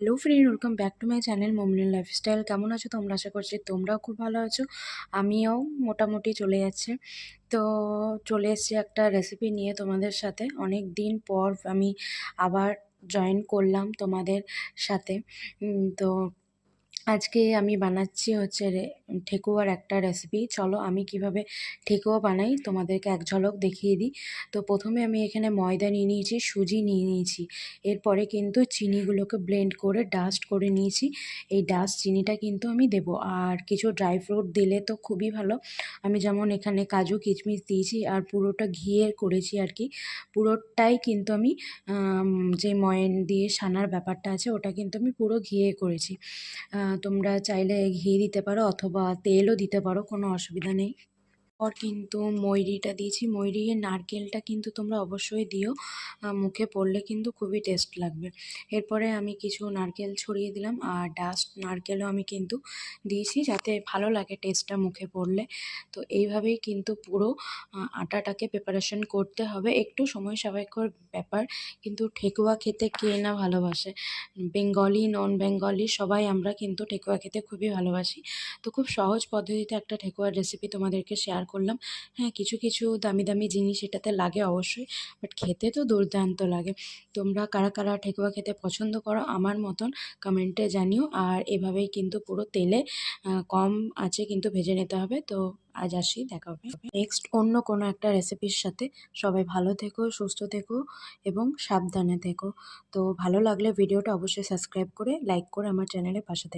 Hello friend, welcome back to my channel Mominul lifestyle. কেমন আছো তোমরা? আশা করছি তোমরাও খুব ভালো আছো। আমিও মোটামুটি চলে যাচ্ছে। তো চলে এসেছি একটা রেসিপি নিয়ে তোমাদের সাথে। অনেক দিন পর আমি আবার জয়েন করলাম তোমাদের সাথে। তো আজকে আমি বানাচ্ছি হচ্ছে ঠেকুয়ার একটা রেসিপি। চলো আমি কিভাবে ঠেকুয়া বানাই তোমাদেরকে এক ঝলক দেখিয়ে দিই। তো প্রথমে আমি এখানে ময়দা নিয়ে নিয়েছি, সুজি নিয়ে নিয়েছি। এরপরে কিন্তু চিনিগুলোকে ব্লেন্ড করে ডাস্ট করে নিয়েছি। এই ডাস্ট চিনিটা কিন্তু আমি দেব। আর কিছু ড্রাই ফ্রুট দিলে তো খুবই ভালো। আমি যেমন এখানে কাজু কিশমিশ দিয়েছি আর পুরোটা ঘিয়ে করেছি আর কি। পুরোটাই কিন্তু আমি যে ময়ন দিয়ে সানার ব্যাপারটা আছে ওটা কিন্তু আমি পুরো ঘিয়ে করেছি। তোমরা চাইলে ঘি দিতে পারো অথবা তেলও দিতে পারো, কোনো অসুবিধা নেই। কিন্তু ময়রিটা দিয়েছি, ময়রি নারকেলটা কিন্তু তোমরা অবশ্যই দিও, মুখে পড়লে কিন্তু খুবই টেস্ট লাগবে। এরপরে আমি কিছু নারকেল ছড়িয়ে দিলাম আর ডাস্ট নারকেলও আমি কিন্তু দিয়েছি যাতে ভালো লাগে টেস্টটা মুখে পড়লে। তো এইভাবেই কিন্তু পুরো আটাটাকে প্রিপারেশন করতে হবে। একটু সময় সাপেক্ষর ব্যাপার, কিন্তু ঠেকুয়া খেতে কে না ভালোবাসে। বেঙ্গলি নন বেঙ্গলি সবাই আমরা কিন্তু ঠেকুয়া খেতে খুবই ভালোবাসি। তো খুব সহজ পদ্ধতিতে একটা ঠেকুয়ার রেসিপি তোমাদেরকে শেয়ার করলাম। হ্যাঁ, কিছু কিছু দামি দামি জিনিস এটাতে লাগে অবশ্যই, বাট খেতে তো দুর্দান্ত লাগে। তোমরা কারা কারা ঠেকুয়া খেতে পছন্দ করো আমার মতন কমেন্টে জানিও। আর এভাবেই কিন্তু পুরো তেলে কম আঁচে কিন্তু ভেজে নিতে হবে। তো আজ আসি, দেখা হবে নেক্সট অন্য কোনো একটা রেসিপির সাথে। সবাই ভালো থেকো, সুস্থ থেকো এবং সাবধানে থেকো। তো ভালো লাগলে ভিডিওটা অবশ্যই সাবস্ক্রাইব করে লাইক করে আমার চ্যানেলের পাশে থেকো।